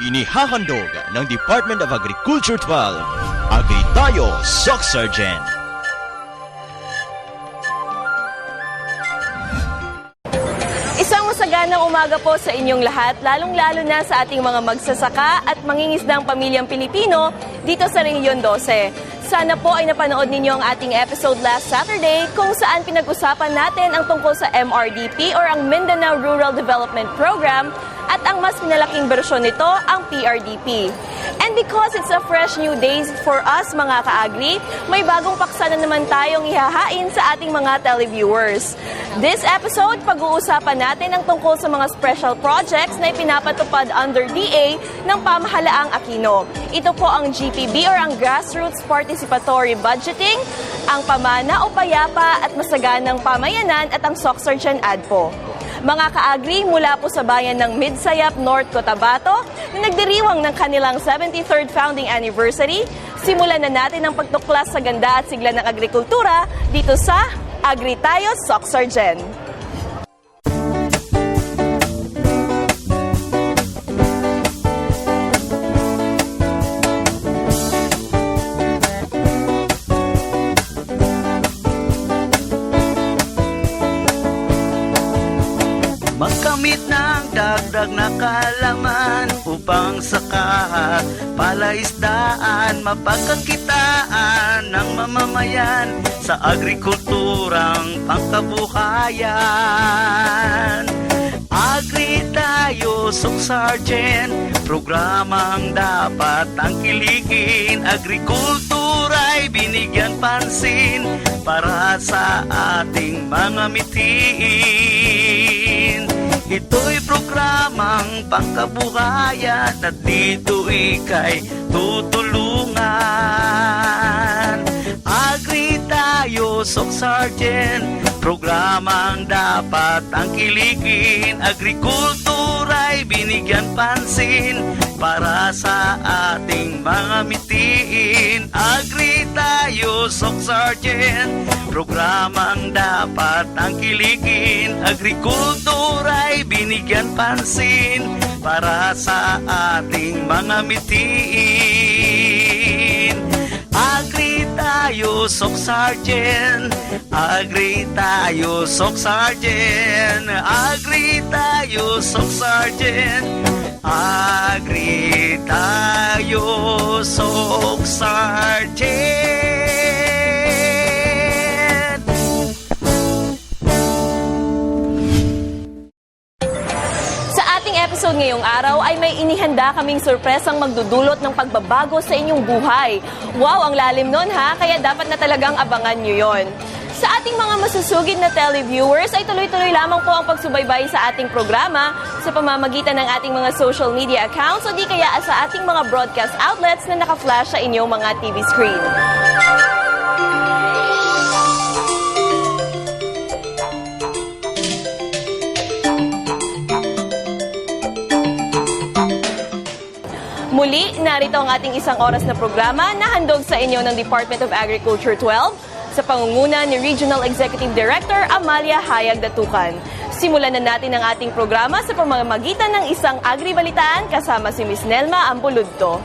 Inihahandog ng Department of Agriculture 12, Agri Tayo, Soc Sergeant. Isang masaganang umaga po sa inyong lahat, lalong-lalo na sa ating mga magsasaka at mangingisdang pamilyang Pilipino dito sa Rehiyon 12. Sana po ay napanood ninyo ang ating episode last Saturday kung saan pinag-usapan natin ang tungkol sa MRDP or ang Mindanao Rural Development Program at ang mas pinalaking bersyon nito, ang PRDP. And because it's a fresh new days for us mga ka-agri, may bagong paksa na naman tayong ihahain sa ating mga televiewers. This episode, pag-uusapan natin ang tungkol sa mga special projects na ipinapatupad under DA ng Pamahalaang Aquino. Ito po ang GPB or ang Grassroots Participatory Budgeting, ang Pamana o Payapa at Masaganang Pamayanan at ang Soc Sergeant ADPO. Mga ka-agri mula po sa bayan ng Midsayap, North Cotabato na nagdiriwang ng kanilang 73rd founding anniversary, simulan na natin ang pagtuklas sa ganda at sigla ng agrikultura dito sa Agri Tayo, Soc Sergeant. Magkamit ng dagdag na kalaman upang saka palaisdaan mapagkakitaan ng mamamayan sa agrikulturang pangkabuhayan. Agri Tayo, Soc Sergeant, programang dapat tangkilikin. Agrikultura'y binigyan pansin para sa ating mga mitiin. Ito'y programang pangkabuhayan at dito ika'y tutulungan. Agri Tayo, Soc Sergeant, programang dapat tangkilikin. Agrikultura'y binigyan pansin para sa ating mga mitiin. Agri Tayo, Soc Sergeant, programang dapat tangkilikin. Agrikultura'y binigyan pansin para sa ating mga mitiin. Agri Tayo, Soc Sergeant, Agri Tayo, Soc Sergeant, Agri Tayo, Soc Sergeant, Agri Tayo, Soc Sergeant. Episode ngayong araw ay may inihanda kaming sorpresang magdudulot ng pagbabago sa inyong buhay. Wow, ang lalim nun ha, kaya dapat na talagang abangan nyo yon. Sa ating mga masusugid na televiewers ay tuloy-tuloy lamang po ang pagsubaybay sa ating programa sa pamamagitan ng ating mga social media accounts o di kaya sa ating mga broadcast outlets na naka-flash sa inyong mga TV screen. Muli, narito ang ating isang oras na programa na handog sa inyo ng Department of Agriculture 12 sa pangunguna ni Regional Executive Director Amalia Hayag Datukan. Simulan na natin ang ating programa sa pamamagitan ng isang agribalitaan kasama si Ms. Nelma Ampuludto.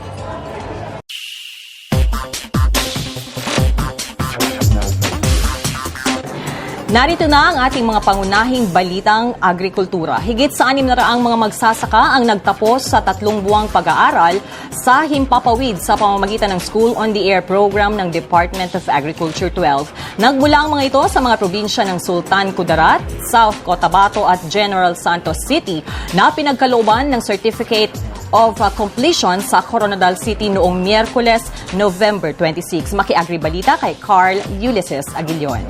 Narito na ang ating mga pangunahing balitang agrikultura. Higit sa 600 mga magsasaka ang nagtapos sa 3 buwang pag-aaral sa Himpapawid sa pamamagitan ng School on the Air program ng Department of Agriculture 12. Nagmula ang mga ito sa mga probinsya ng Sultan Kudarat, South Cotabato at General Santos City na pinagkalooban ng Certificate of Completion sa Coronadal City noong Miyerkules, November 26. Maki-agribalita kay Carl Ulysses Aguilion.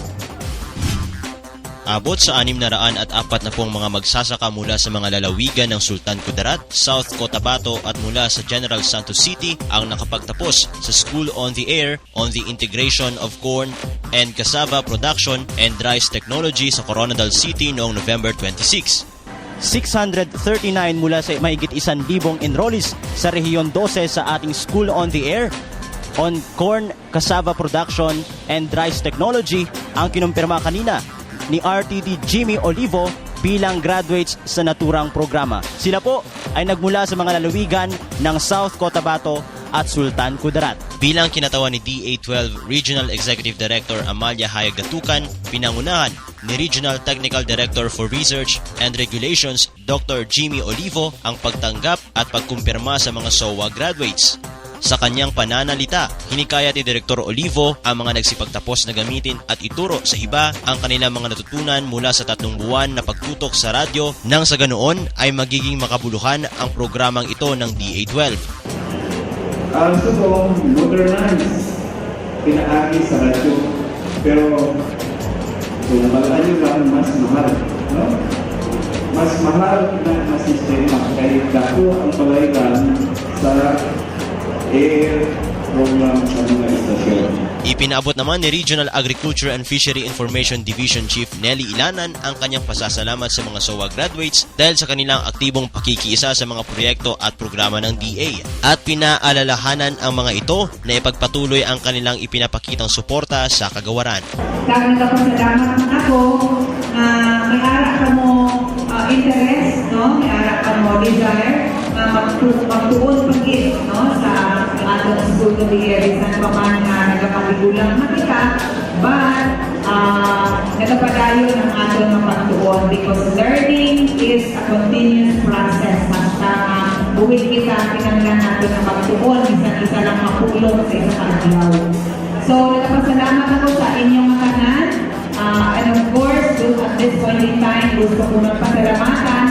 Abot sa 640 mga magsasaka mula sa mga lalawigan ng Sultan Kudarat, South Cotabato at mula sa General Santos City ang nakapagtapos sa School on the Air on the Integration of Corn and Cassava Production and Rice Technology sa Coronadal City noong November 26. 639 mula sa mahigit 1,000 enrollees sa Rehiyon 12 sa ating School on the Air on Corn, Cassava Production and Rice Technology ang kinumpirma kanina ni RTD Jimmy Olivo bilang graduates sa naturang programa. Sila po ay nagmula sa mga lalawigan ng South Cotabato at Sultan Kudarat. Bilang kinatawan ni DA12 Regional Executive Director Amalia Hayag Datukan, pinangunahan ni Regional Technical Director for Research and Regulations Dr. Jimmy Olivo ang pagtanggap at pagkumpirma sa mga SOA graduates. Sa kanyang pananalita, hinikayat ni Direktor Olivo ang mga nagsipagtapos na gamitin at ituro sa iba ang kanilang mga natutunan mula sa 3 buwan na pagtutok sa radyo nang sa ganoon ay magiging makabuluhan ang programang ito ng DA12. Gusto kong modernize, pinaagi sa radyo, pero kung malaan nyo lang, mas mahal. No? Mas mahal na sistema, kahit dako ang palaygan sa air program sa mga istasyon. Ipinaabot naman ni Regional Agriculture and Fishery Information Division Chief Nelly Ilanan ang kanyang pasasalamat sa mga SOA graduates dahil sa kanilang aktibong pakikiisa sa mga proyekto at programa ng DA. At pinaalalahanan ang mga ito na ipagpatuloy ang kanilang ipinapakitang suporta sa kagawaran. Nagpapasalamat na ako na may ara ka mo interest, no? May ara ka mo desire na magtuon pagkit, no? Sa atong school to be bisan pa man na nagapaligulang matika, but nagapadayo ng atong mapagtuon because learning is a continuous process. Basta buwid kita, pinanglan natin na pagtuon, isa lang mapulong sa isa ka-adlaw. So, nagpapasalamat ako sa inyong makanan. And of course, at this point in time, gusto ko magpasalamatan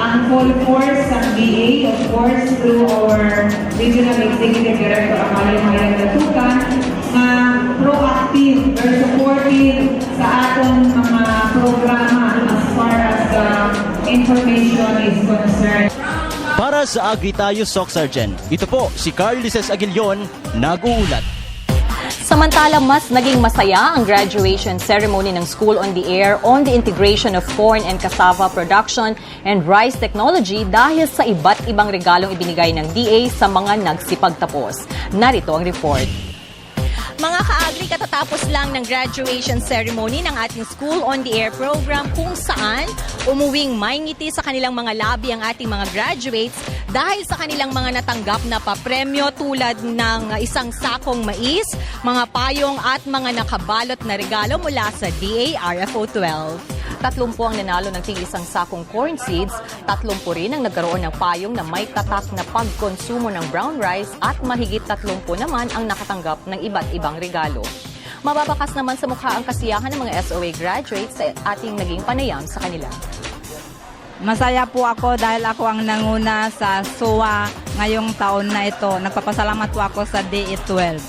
ang full force ng DA, of course, through our Regional Executive Director Amalia Hayag Datukan, na proactive, very supportive sa aton mga programa as far as information is concerned. Para sa Agri-Tayo Soc Sergeant, ito po si Carl Lices Aguilion, nag-uulat. Samantalang mas naging masaya ang graduation ceremony ng School on the Air on the integration of corn and cassava production and rice technology dahil sa iba't ibang regalong ibinigay ng DA sa mga nagsipagtapos. Narito ang report. Mga ka-agri, katatapos lang ng graduation ceremony ng ating School on the Air program kung saan umuwing may ngiti sa kanilang mga labi ang ating mga graduates dahil sa kanilang mga natanggap na papremyo tulad ng isang sakong mais, mga payong at mga nakabalot na regalo mula sa DA RFO 12. 30 ang nanalo ng tig-isang sakong corn seeds, 30 rin ang nagkaroon ng payong na may tatak na pagkonsumo ng brown rice at mahigit 30 naman ang nakatanggap ng iba't ibang regalo. Mababakas naman sa mukha ang kasiyahan ng mga SOA graduates sa ating naging panayam sa kanila. Masaya po ako dahil ako ang nanguna sa SOA ngayong taon na ito. Nagpapasalamat po ako sa DA12.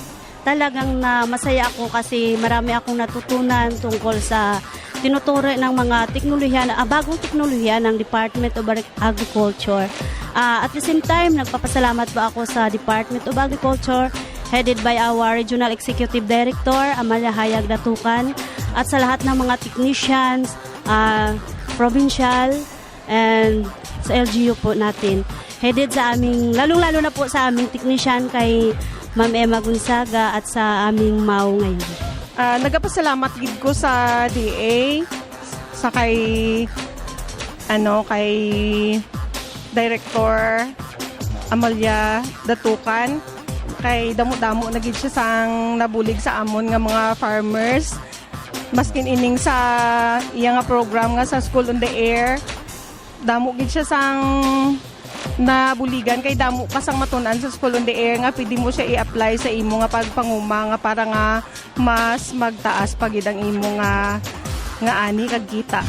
Talagang masaya ako kasi marami akong natutunan tungkol sa tinuturo ng mga teknolohiya, bagong teknolohiya ng Department of Agriculture. At the same time, nagpapasalamat po ako sa Department of Agriculture headed by our Regional Executive Director, Amalia Hayag Datukan, at sa lahat ng mga technicians, provincial, and sa LGU po natin. Headed sa aming, lalong-lalo na po sa aming technician kay Ma'am Emma Gonzaga at sa aming MAU ngayon. Nagapasalamat gid ko sa DA sa kay Director Amalia Datukan kay damo-damo na gid siya sang nabulig sa amon nga mga farmers maskin ining sa iya nga program nga sa School on the Air damo gid siya sang nabuligan kay damo kasang matunan sa School on the Air nga pwede mo siya i-apply sa imo nga pagpanguma nga para nga mas magtaas pagid ang imo nga ani kag kita.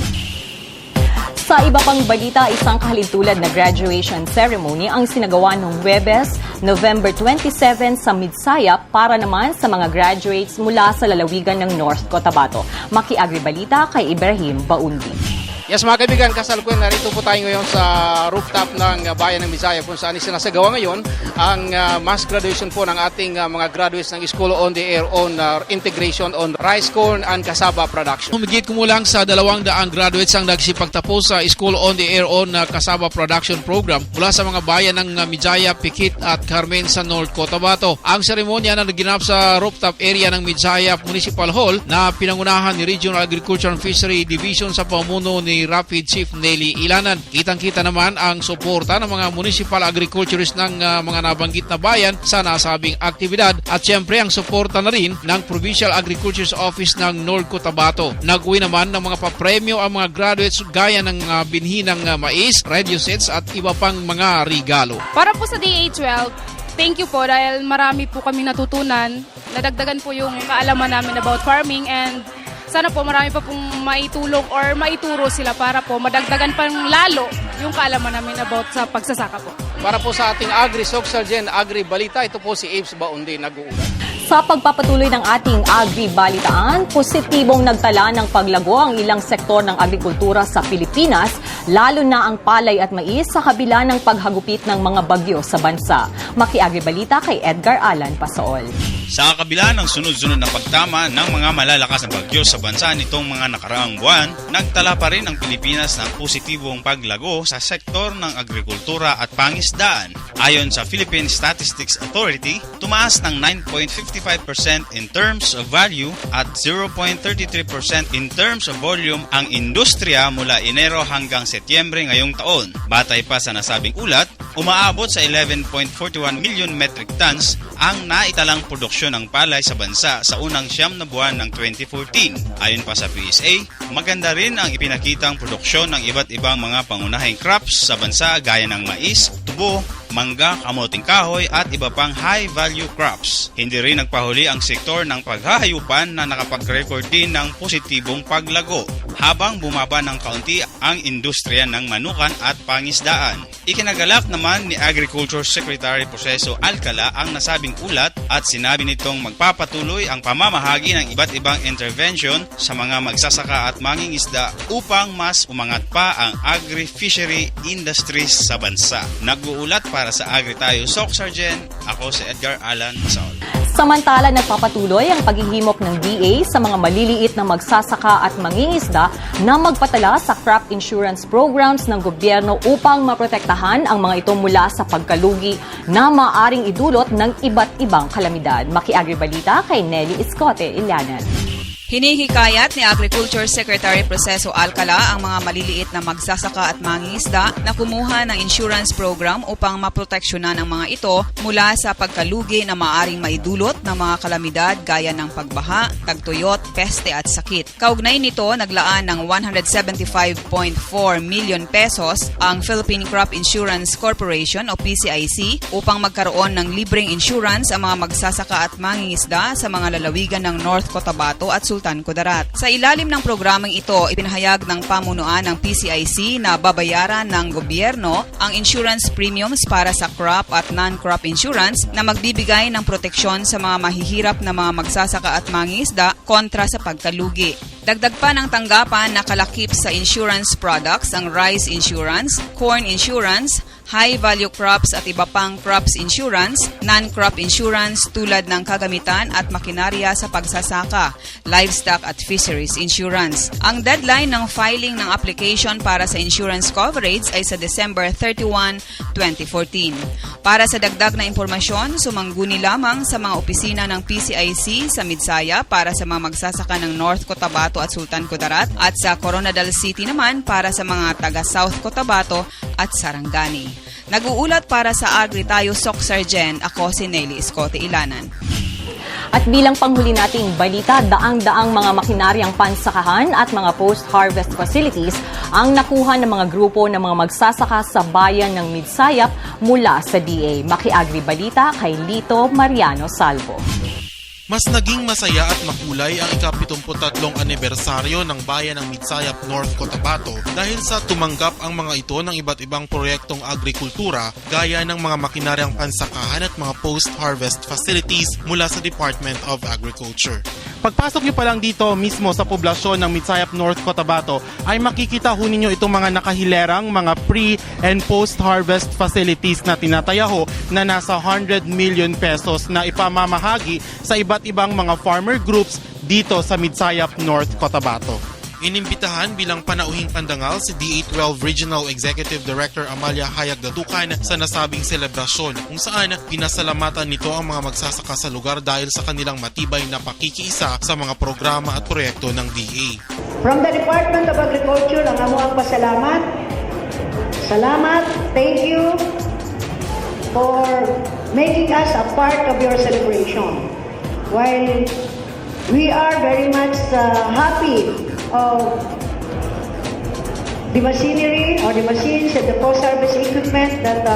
Sa iba pang balita, isang kahalintulad na graduation ceremony ang sinagawa noong Huwebes, November 27 sa Midsayap para naman sa mga graduates mula sa lalawigan ng North Cotabato. Maki-agribalita kay Ibrahim Baundi. Yes mga kaibigan, kasalukuyan narito po tayo ngayon sa rooftop ng bayan ng Bisaya kung saan isinasagawa ngayon ang mass graduation po ng ating mga graduates ng School on the Air on integration on rice, corn, and cassava production. Humigit kumulang sa 200 graduates ang nagsipagtapos sa School on the Air on cassava production program mula sa mga bayan ng Midzaya, Pikit at Carmen sa North Cotabato. Ang seremonya na naginap sa rooftop area ng Midzaya Municipal Hall na pinangunahan ni Regional Agriculture and Fishery Division sa pamuno ni ni Rapid Chief Nelly Ilanan. Kitang-kita naman ang suporta ng mga municipal agriculturists ng mga nabanggit na bayan sa nasabing aktibidad at siyempre ang suporta na rin ng Provincial Agriculture's Office ng North Cotabato. Nag-uwi naman ng mga papremyo ang mga graduates gaya ng binhi ng mais, radio sets at iba pang mga regalo. Para po sa DA12, thank you po dahil marami po kami natutunan. Nadagdagan po yung kaalaman namin about farming and sana po marami pa pong maitulong or maituro sila para po madagdagan pang lalo yung kaalaman namin about sa pagsasaka po. Para po sa ating Agri-Soc Sergeant Agri Balita, ito po si Aves Baundi nag-uulat. Sa pagpapatuloy ng ating Agri-Balitaan, positibong nagtala ng paglago ang ilang sektor ng agrikultura sa Pilipinas, lalo na ang palay at mais sa kabila ng paghagupit ng mga bagyo sa bansa. Maki-Agri-Balita kay Edgar Alan Pasaol. Sa kabila ng sunod-sunod na pagtama ng mga malalakas na bagyo sa bansa nitong mga nakaraang buwan, nagtala pa rin ang Pilipinas ng positibong paglago sa sektor ng agrikultura at pangisdaan. Ayon sa Philippine Statistics Authority, tumaas ng 9.55% in terms of value at 0.33% in terms of volume ang industriya mula Enero hanggang Setyembre ngayong taon. Batay pa sa nasabing ulat, umaabot sa 11.41 million metric tons ang naitalang produksyon ng palay sa bansa sa unang 9 na buwan ng 2014. Ayon pa sa PSA, maganda rin ang ipinakitang produksyon ng iba't ibang mga pangunahing crops sa bansa gaya ng mais, tubo, mangga, kamuting kahoy at iba pang high-value crops. Hindi rin nagpahuli ang sektor ng paghahayupan na nakapag-record din ng positibong paglago, habang bumaba ng kaunti ang industriya ng manukan at pangisdaan. Ikinagalak naman ni Agriculture Secretary Proceso Alcala ang nasabing ulat at sinabi nitong magpapatuloy ang pamamahagi ng iba't ibang intervention sa mga magsasaka at mangingisda upang mas umangat pa ang agri-fishery industries sa bansa. Nag-uulat para sa Agri Tayo Soc Sergeant, ako si Edgar Alan Pasaol. Samantala, nagpapatuloy ang paghihimok ng DA sa mga maliliit na magsasaka at mangingisda na magpatala sa crop insurance programs ng gobyerno upang maprotektahan ang mga ito mula sa pagkalugi na maaring idulot ng iba't ibang kalamidad. Maki-Agri-Balita kay Nelly Escote Ilanan. Hinihikayat ni Agriculture Secretary Proceso Alcala ang mga maliliit na magsasaka at mangingisda na kumuha ng insurance program upang maproteksyonan ang mga ito mula sa pagkalugi na maaring maidulot ng mga kalamidad gaya ng pagbaha, tagtuyot, peste at sakit. Kaugnay nito, naglaan ng 175.4 million pesos ang Philippine Crop Insurance Corporation o PCIC upang magkaroon ng libreng insurance ang mga magsasaka at mangingisda sa mga lalawigan ng North Cotabato at Sultan Kudarat. Sa ilalim ng programang ito, ipinahayag ng pamunuan ng PCIC na babayaran ng gobyerno ang insurance premiums para sa crop at non-crop insurance na magbibigay ng proteksyon sa mga mahihirap na mga magsasaka at mangingisda kontra sa pagkalugi. Dagdag pa ng tanggapan na kalakip sa insurance products ang rice insurance, corn insurance, high-value crops at iba pang crops insurance, non-crop insurance tulad ng kagamitan at makinarya sa pagsasaka, livestock at fisheries insurance. Ang deadline ng filing ng application para sa insurance coverage ay sa December 31, 2014. Para sa dagdag na impormasyon, sumangguni lamang sa mga opisina ng PCIC sa Midsaya para sa mga magsasaka ng North Cotabato at Sultan Kudarat at sa Coronadal City naman para sa mga taga South Cotabato at Sarangani. Nag-uulat para sa Agri Tayo Soc Sergeant, ako si Nelly Escote Ilanan. At bilang panghuli nating balita, daang-daang mga makinaryang pansakahan at mga post-harvest facilities ang nakuha ng mga grupo ng mga magsasaka sa bayan ng Midsayap mula sa DA. Maki-Agri Balita kay Lito Mariano Salvo. Mas naging masaya at makulay ang ika-73 anibersaryo ng bayan ng Midsayap, North Cotabato dahil sa tumanggap ang mga ito ng iba't ibang proyektong agrikultura gaya ng mga makinaryang pansakahan at mga post-harvest facilities mula sa Department of Agriculture. Pagpasok nyo pa lang dito mismo sa poblasyon ng Midsayap, North Cotabato ay makikita ho ninyo itong mga nakahilerang mga pre- and post-harvest facilities na tinataya ho na nasa 100 million pesos na ipamamahagi sa iba't ibang mga farmer groups dito sa Midsayap, North Cotabato. Inimbitahan bilang panauhing pandangal si DA12 Regional Executive Director Amalia Hayag Datukan sa nasabing selebrasyon kung saan pinasalamatan nito ang mga magsasaka sa lugar dahil sa kanilang matibay na pakikiisa sa mga programa at proyekto ng DA. From the Department of Agriculture, ang amo ang pasalamat. Salamat, thank you for making us a part of your celebration. While we are very much happy of the machinery or the machines and the post-harvest equipment that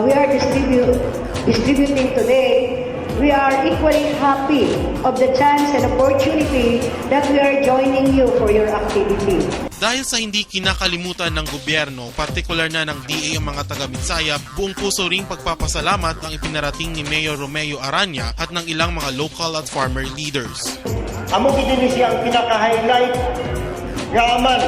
we are distributing today, we are equally happy of the chance and opportunity that we are joining you for your activity. Dahil sa hindi kinakalimutan ng gobyerno, partikular na ng DA ang mga taga-Mitsayap, buong puso ring pagpapasalamat ang ipinarating ni Mayor Romeo Aranya at ng ilang mga local at farmer leaders. Amo gid siya ang pinaka-highlight nga aman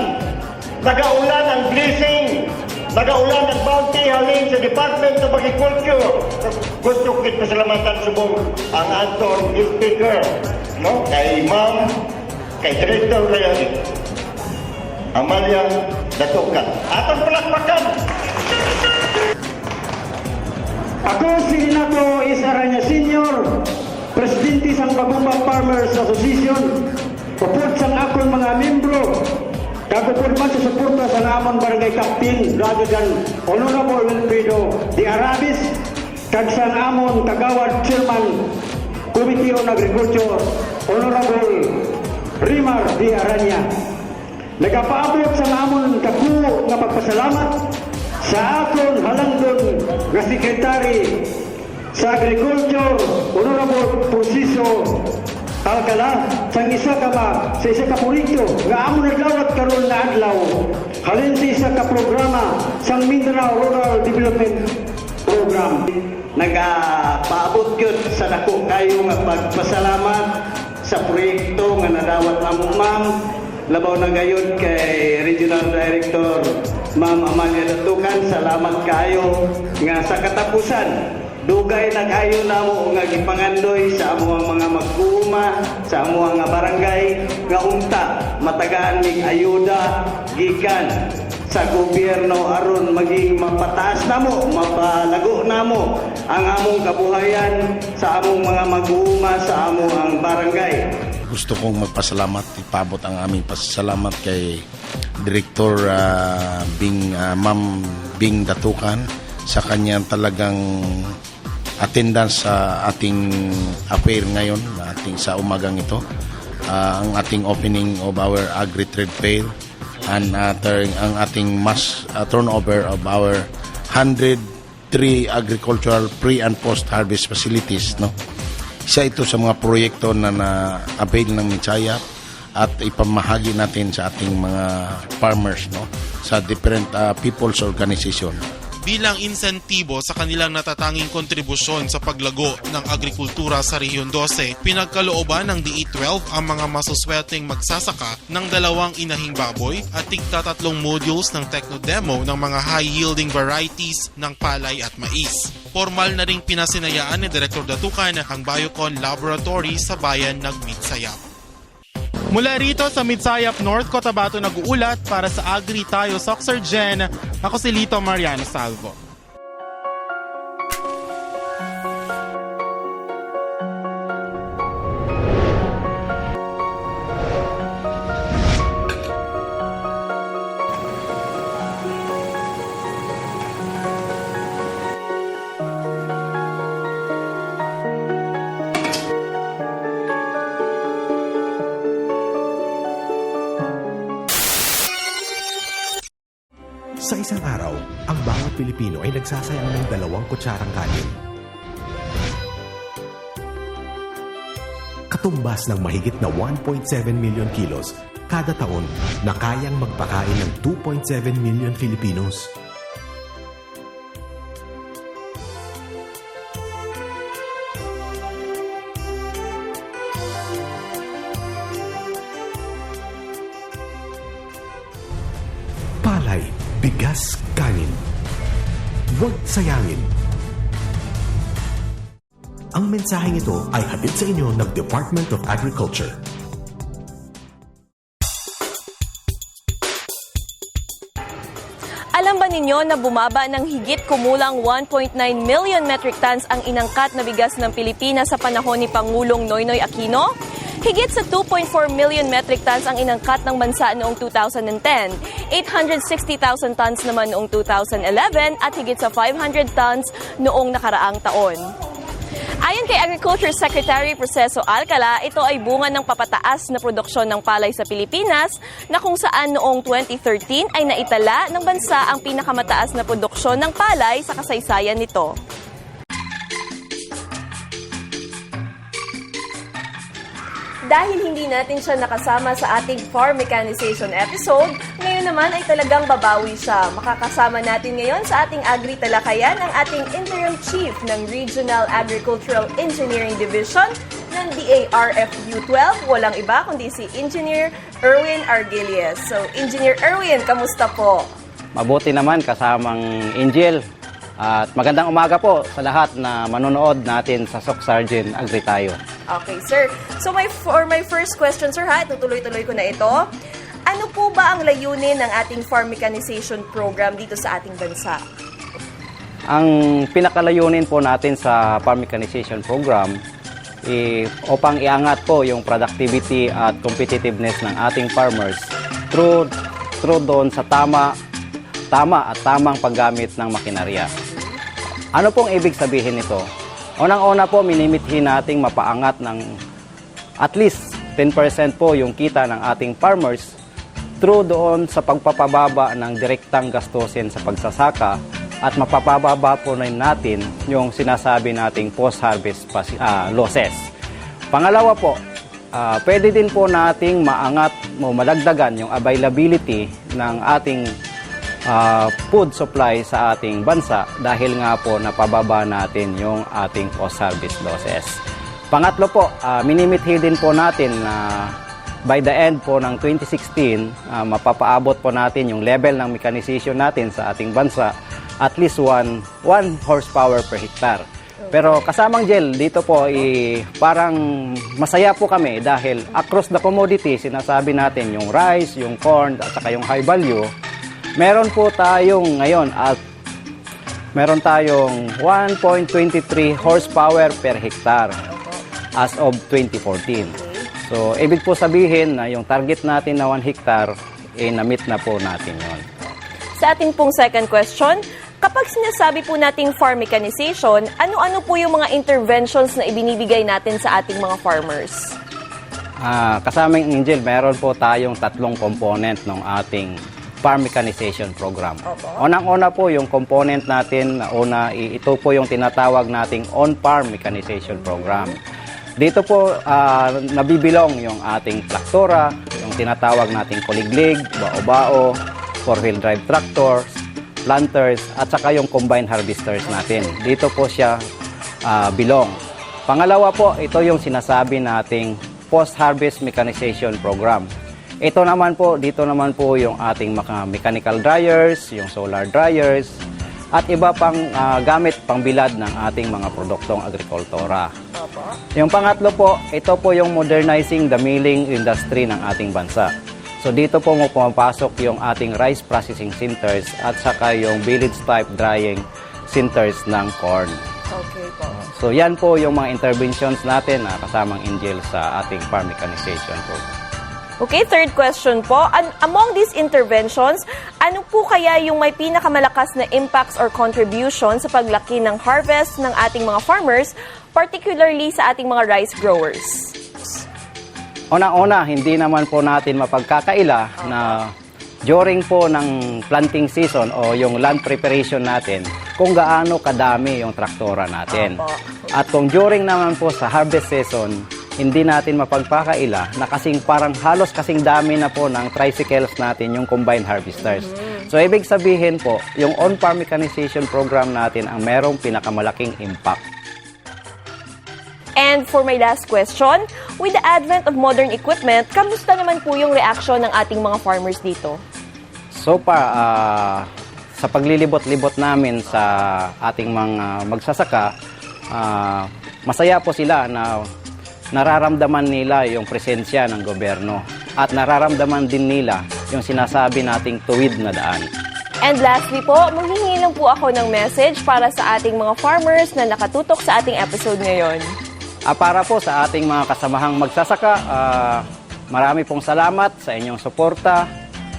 nagaulan ang blessing, nagaulan ang bounty halin sa Department of Agriculture. Gusto ko pasalamatan subong ang Anton Speaker, no? Kay Ma'am, kay Director kay Amalia Datukan. Atong palakpakan. Ako si Renato Aranya Senior, Presidente sang Bagumba Farmers Association. Pupod sang akong mga membro. Kagupod man sa suporta sa amon barangay captain rather than Honorable Wilfredo de Arabis, kag sa amon kagawad chairman Committee on Agriculture Honorable Rimar de Aranya. Nagapaabot sa amon kapuo nga pagpasalamat sa akon halangdon nga Secretary sa Agriculture Honorable Pulsiso Alcala, sa isa ka proyekto nga amo naglawat karon na adlaw halin sa isa ka programa sa Mindanao Rural Development Program. Nagapaabot gyud sa dako kayo nga pagpasalamat sa proyekto nga nadawat namo ma'am, labaw na gayud kay Regional Director Ma'am Amalia Datukan. Salamat kayo nga sa katapusan dugay na kayo namo nga gipangandoy sa amuang mga magkuuma sa amuang nga barangay nga unta matagaan mig ayuda gikan sa gobyerno aron maging mapataas namo, mapalago namo ang among kabuhayan sa among mga magkuuma sa amuang barangay. Gusto kong magpasalamat, ipabot ang aming pasasalamat kay Director Ma'am Bing Datukan sa kanyang talagang attendance sa ating affair ngayon, sa umagang ito, ang ating opening of our Agri-Trade Fair and ang ating mass turnover of our 103 agricultural pre- and post-harvest facilities. No? Isa ito sa mga proyekto na na-avail ng Mitsayap at ipamahagi natin sa ating mga farmers, no? Sa different people's organization. Bilang insentibo sa kanilang natatanging kontribusyon sa paglago ng agrikultura sa Rehiyon 12, pinagkalooban ng DE12 ang mga masuswerteng magsasaka ng 2 inahing baboy at tigta 3 modules ng techno-demo ng mga high-yielding varieties ng palay at mais. Formal na ring pinasinayaan ni Director Datukan ang Biocon Laboratory sa bayan ng Mitsayap. Mula rito sa Mitsayap North Cotabato nag-uulat para sa Agri Tayo Soxer Gen, ako si Lito Mariano Salvo. Sa isang araw, ang bawat Pilipino ay nagsasayang ng 2 kutsarang kanin. Katumbas ng mahigit na 1.7 million kilos kada taon na kayang magpakain ng 2.7 million Filipinos. Palay, bigas, kanin. Huwag sayangin. Ang mensaheng ito ay hatid sa inyo ng Department of Agriculture. Alam ba ninyo na bumaba ng higit kumulang 1.9 million metric tons ang inangkat na bigas ng Pilipinas sa panahon ni Pangulong Noynoy Aquino? Higit sa 2.4 million metric tons ang inangkat ng bansa noong 2010, 860,000 tons naman noong 2011 at higit sa 500 tons noong nakaraang taon. Ayon kay Agriculture Secretary Proceso Alcala, ito ay bunga ng papataas na produksyon ng palay sa Pilipinas na kung saan noong 2013 ay naitala ng bansa ang pinakamataas na produksyon ng palay sa kasaysayan nito. Dahil hindi natin siya nakasama sa ating farm mechanization episode, ngayon naman ay talagang babawi siya. Makakasama natin ngayon sa ating Agri-Talakayan ang ating Interim Chief ng Regional Agricultural Engineering Division ng DARFU 12. Walang iba kundi si Engineer Erwin Argelies. So, Engineer Erwin, kamusta po? Mabuti naman kasamang Angel. At magandang umaga po sa lahat na manonood natin sa Soc Sergeant Agri Tayo. Okay, sir. So for my first question, sir, itutuloy-tuloy ko na ito. Ano po ba ang layunin ng ating farm mechanization program dito sa ating bansa? Ang pinakalayunin po natin sa farm mechanization program upang iangat po yung productivity at competitiveness ng ating farmers through doon sa tama at tamang paggamit ng makinarya. Ano pong ibig sabihin nito? Unang-una po, minimithin nating mapaangat ng at least 10% po yung kita ng ating farmers through doon sa pagpapababa ng direktang gastusin sa pagsasaka at mapapababa po rin natin yung sinasabi nating post-harvest losses. Pangalawa po, pwede din po nating madagdagan yung availability ng ating food supply sa ating bansa dahil nga po napababa natin yung ating post-harvest losses. Pangatlo po, minimithi din po natin na by the end po ng 2016, mapapaabot po natin yung level ng mechanization natin sa ating bansa at least 1 horsepower per hectare. Pero kasamang Jel, dito po parang masaya po kami dahil across the commodity, sinasabi natin yung rice, yung corn at saka yung high value, meron po tayong ngayon at meron tayong 1.23 horsepower per hectare as of 2014. So, ibig po sabihin na yung target natin na 1 hectare, na-meet na po natin yon. Sa ating pong second question, kapag sinasabi po nating farm mechanization, ano-ano po yung mga interventions na ibinibigay natin sa ating mga farmers? Kasamang Angel, meron po tayong 3 component ng ating farm mechanization program. Unang-una po yung component natin na ito po yung tinatawag nating on-farm mechanization program. Dito po nabibilong yung ating traktora, yung tinatawag nating kuliglig, bao-bao, 4-wheel drive tractors, planters, at saka yung combine harvesters natin. Dito po siya bilong. Pangalawa po, ito yung sinasabi nating post-harvest mechanization program. Ito naman po, dito naman po yung ating mechanical dryers, yung solar dryers, at iba pang gamit pangbilad ng ating mga produktong agrikultura. Yung pangatlo po, ito po yung modernizing the milling industry ng ating bansa. So dito po pumapasok yung ating rice processing centers at saka yung village type drying centers ng corn. Okay po. So yan po yung mga interventions natin na kasamang Angel sa ating farm mechanization program. Okay, third question po. Among these interventions, ano po kaya yung may pinakamalakas na impacts or contribution sa paglaki ng harvest ng ating mga farmers, particularly sa ating mga rice growers? Una-una, hindi naman po natin mapagkakaila na during po ng planting season o yung land preparation natin, kung gaano kadami yung traktora natin. At kung during naman po sa harvest season, hindi natin mapagpakaila na parang halos kasing dami na po ng tricycles natin yung combine harvesters. So, ibig sabihin po, yung on-farm mechanization program natin ang merong pinakamalaking impact. And for my last question, with the advent of modern equipment, kamusta naman po yung reaction ng ating mga farmers dito? So far, sa paglilibot-libot namin sa ating mga magsasaka, masaya po sila na nararamdaman nila yung presensya ng gobyerno at nararamdaman din nila yung sinasabi nating tuwid na daan. And lastly po, maghihingi lang po ako ng message para sa ating mga farmers na nakatutok sa ating episode ngayon. Para po sa ating mga kasamahang magsasaka, marami pong salamat sa inyong suporta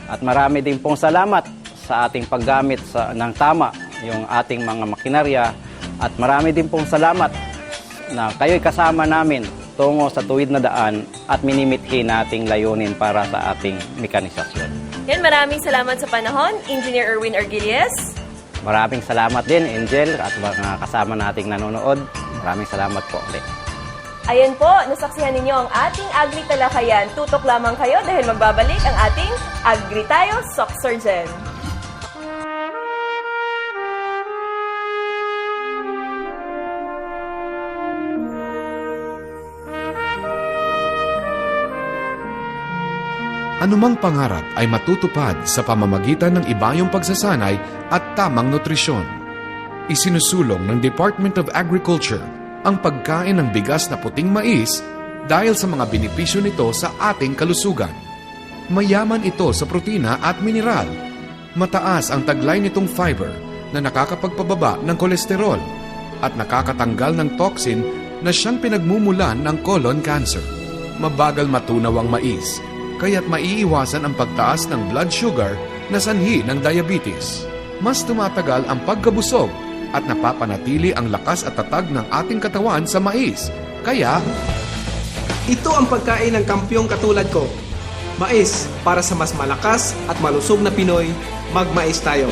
at marami din pong salamat sa ating paggamit ng tama yung ating mga makinarya at marami din pong salamat na kayo'y kasama namin tungo sa tuwid na daan at minimithi nating layunin para sa ating mekanisasyon. Yan, maraming salamat sa panahon, Engineer Erwin Argilies. Maraming salamat din, Angel, at mga kasama nating nanonood. Maraming salamat po ulit. Ayan po, nasaksihan ninyo ang ating Agri Talakayan. Tutok lamang kayo dahil magbabalik ang ating Agri Tayo Socsurgen. Anumang pangarap ay matutupad sa pamamagitan ng ibayong pagsasanay at tamang nutrisyon. Isinusulong ng Department of Agriculture ang pagkain ng bigas na puting mais dahil sa mga benepisyo nito sa ating kalusugan. Mayaman ito sa protina at mineral. Mataas ang taglay nitong fiber na nakakapagpababa ng kolesterol at nakakatanggal ng toxin na siyang pinagmumulan ng colon cancer. Mabagal matunaw ang mais, kaya't maiiwasan ang pagtaas ng blood sugar na sanhi ng diabetes. Mas tumatagal ang pagkabusog at napapanatili ang lakas at tatag ng ating katawan sa mais. Kaya, ito ang pagkain ng kampyong katulad ko. Mais, para sa mas malakas at malusog na Pinoy, magmais tayo.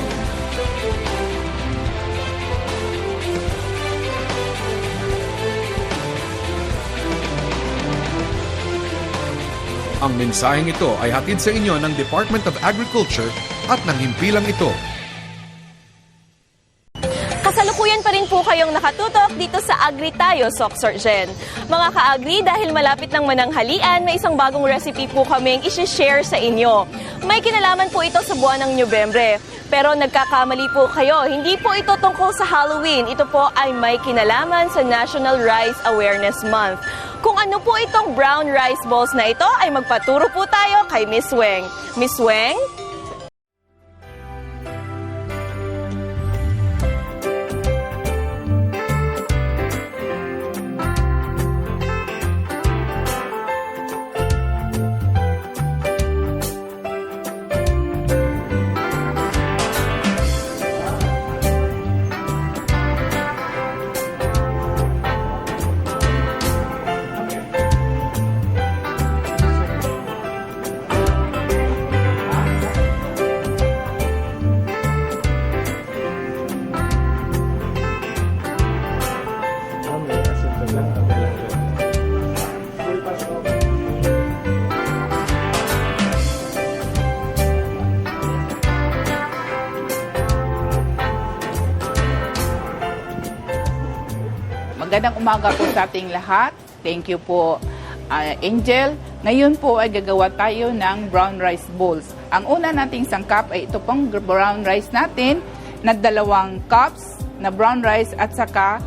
ang mensaheng ito ay hatid sa inyo ng Department of Agriculture at ng himpilang ito. Kasalukuyan pa rin po kayong nakatutok dito sa Agri Tayo Socsurgen. Mga ka-agri, dahil malapit ng mananghalian, may isang bagong recipe po kaming isi-share sa inyo. May kinalaman po ito sa buwan ng Nobyembre. Pero nagkakamali po kayo, hindi po ito tungkol sa Halloween. Ito po ay may kinalaman sa National Rice Awareness Month. Kung ano po itong brown rice balls na ito, ay magpaturo po tayo kay Miss Weng. Miss Weng? Magandang umaga po sa ating lahat. Thank you po, Angel. Ngayon po ay gagawa tayo ng brown rice balls. Ang una nating sangkap ay ito pong brown rice natin na 2 cups na brown rice at saka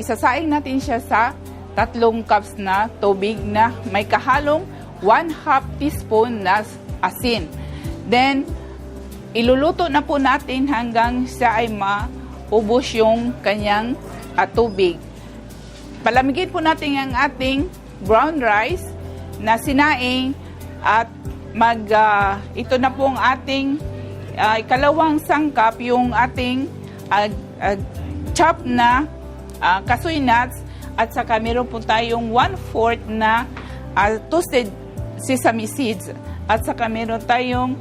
isasaing natin siya sa 3 cups na tubig na may kahalong 1/2 teaspoon na asin. Then, iluluto na po natin hanggang siya ay maubos yung kanyang tubig. Palamigin po natin ang ating brown rice na sinaing at ito na po ang ating ikalawang sangkap, yung ating chop na kasoy nuts at saka meron po tayong 1/4 na toasted sesame seeds at saka meron tayong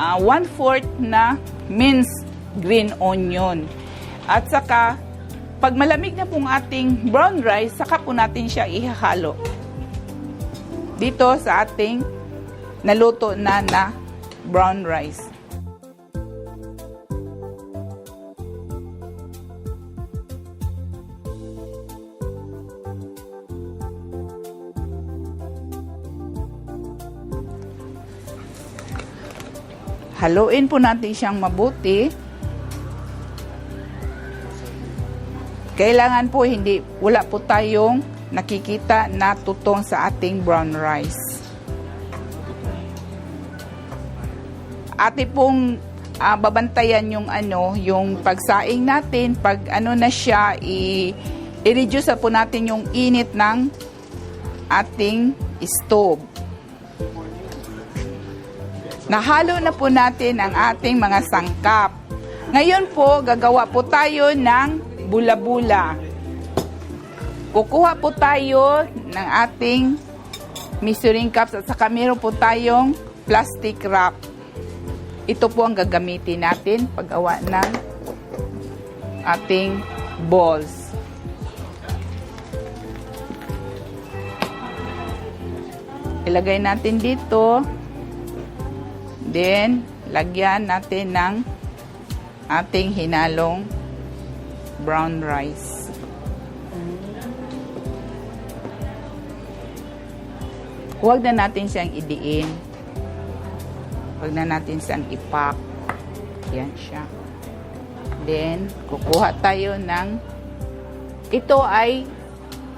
1/4 na minced green onion. At saka pag malamig na pong ating brown rice, saka po natin siya ihahalo dito sa ating naluto na brown rice. Haluin po natin siyang mabuti. Kailangan po wala po tayong nakikita na tutong sa ating brown rice. Ate pong babantayan yung pagsaing natin, pag na siya i-reduce na po natin yung init ng ating stove. Nahalo na po natin ang ating mga sangkap. Ngayon po, gagawa po tayo ng bula-bula. Kukuha po tayo ng ating measuring cups at saka meron po tayong plastic wrap. Ito po ang gagamitin natin paggawa ng ating balls. Ilagay natin dito. Then, lagyan natin ng ating hinalong brown rice. Huwag na natin siyang idiin. Huwag na natin siyang ipak. Yan siya. Then, kukuha tayo ng, ito ay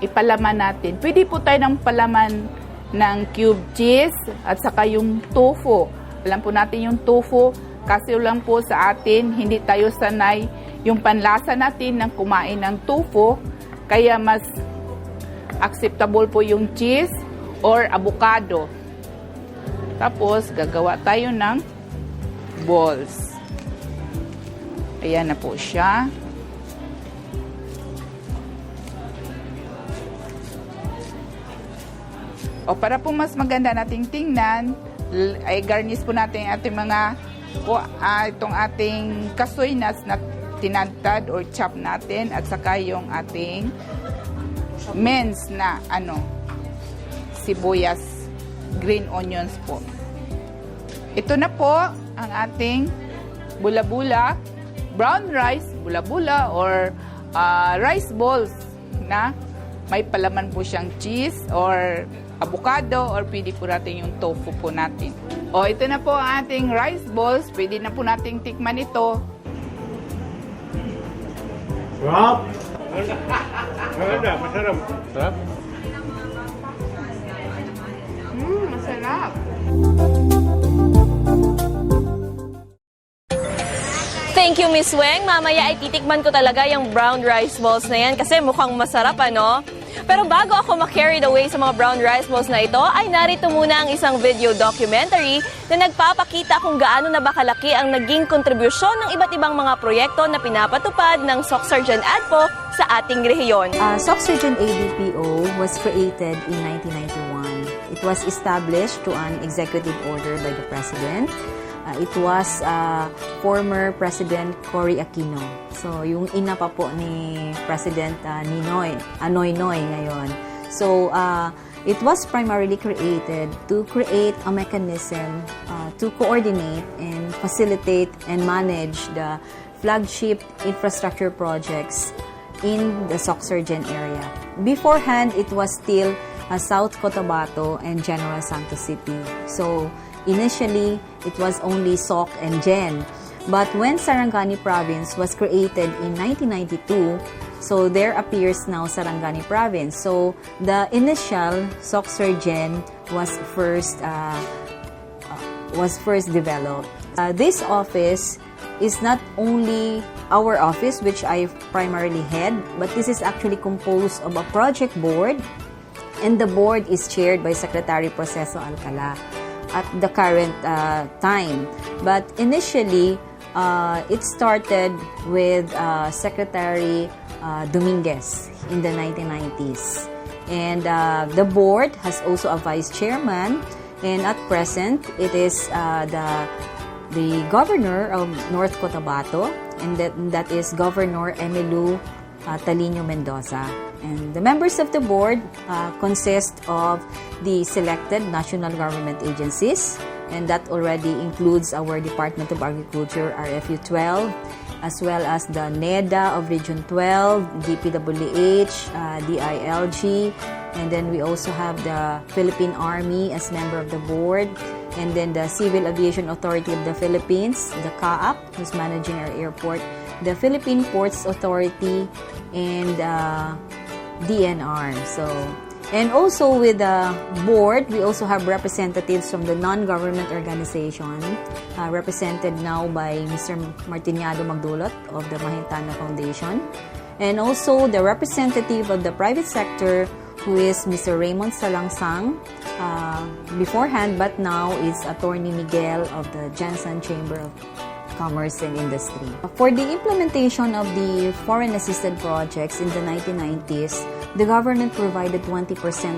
ipalaman natin. Pwede po tayo ng palaman ng cube cheese at saka yung tofu. Alam po natin yung tofu kasi lang po sa atin, hindi tayo sanay yung panlasa natin ng kumain ng tofu. Kaya mas acceptable po yung cheese or avocado. Tapos, gagawa tayo ng balls. Ayan na po siya. O para po mas maganda nating tingnan, ay garnish po natin ating mga itong ating kasoy nuts na tinadtad or chop natin at saka yung ating mince na sibuyas, green onions po. Ito na po ang ating bula-bula, brown rice, bula-bula or rice balls na may palaman po siyang cheese or avocado or pwede po natin yung tofu po natin. O ito na po ang ating rice balls. Pwede na po nating tikman ito. Sarap! Masarap. Sarap? Masarap. Thank you, Miss Weng. Mamaya ay titikman ko talaga yung brown rice balls na yan kasi mukhang masarap, ano? Pero bago ako ma-carried away sa mga brown rice balls na ito, ay narito muna ang isang video documentary na nagpapakita kung gaano na ba kalaki ang naging kontribusyon ng iba't ibang mga proyekto na pinapatupad ng Soc-Sargen ADPO sa ating rehiyon. Soc-Sargen ADPO was created in 1991. It was established to an executive order by the President. It was former President Cory Aquino. So, yung ina pa po ni President Noynoy ngayon. So, it was primarily created to create a mechanism to coordinate and facilitate and manage the flagship infrastructure projects in the Soc-Sargen area. Beforehand, it was still South Cotabato and General Santos City. So, initially, it was only SOC and GEN. But when Sarangani Province was created in 1992, so there appears now Sarangani Province. So the initial Soc-Sargen was first developed. This office is not only our office, which I primarily head, but this is actually composed of a project board, and the board is chaired by Secretary Proceso Alcala at the current time. But initially, it started with Secretary Dominguez in the 1990s. And the board has also a vice chairman, and at present, it is the governor of North Cotabato, and that is Governor Emilio Talino Mendoza. And the members of the board consist of the selected national government agencies, and that already includes our Department of Agriculture, RFU 12, as well as the NEDA of Region 12, DPWH, DILG, and then we also have the Philippine Army as member of the board, and then the Civil Aviation Authority of the Philippines, the CAAP, who's managing our airport, the Philippine Ports Authority, and DNR. So, and also with the board, we also have representatives from the non-government organization, represented now by Mr. Martiniado Magdulot of the Mahintana Foundation. And also the representative of the private sector, who is Mr. Raymond Salangsang, beforehand, but now is Attorney Miguel of the Jensen Chamber of Commerce and Industry. For the implementation of the foreign assisted projects in the 1990s, the government provided 20%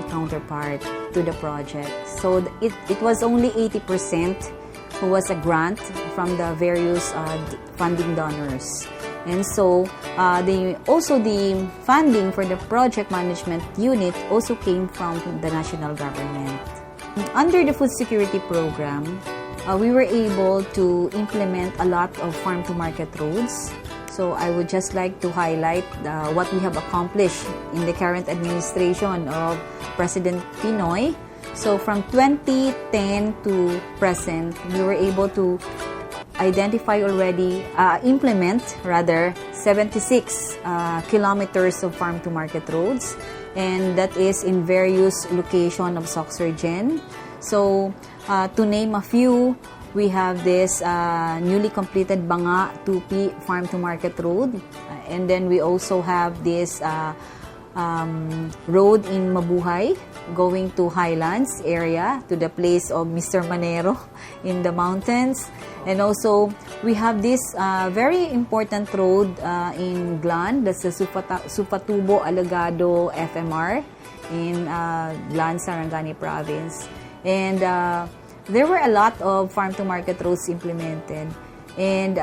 counterpart to the project. So it was only 80% who was a grant from the various funding donors. And so the funding for the project management unit also came from the national government. Under the food security program, we were able to implement a lot of farm-to-market roads. So I would just like to highlight what we have accomplished in the current administration of President Pinoy. So from 2010 to present, we were able to implement 76 kilometers of farm-to-market roads, and that is in various locations of Soxergen. So to name a few, we have this newly completed Banga Tupi Farm-to-Market Road, and then we also have this road in Mabuhay going to Highlands area to the place of Mr. Manero in the mountains. And also we have this very important road in Glan, that's the Supatubo Alagado FMR in Glan, Sarangani province. And there were a lot of farm-to-market roads implemented. And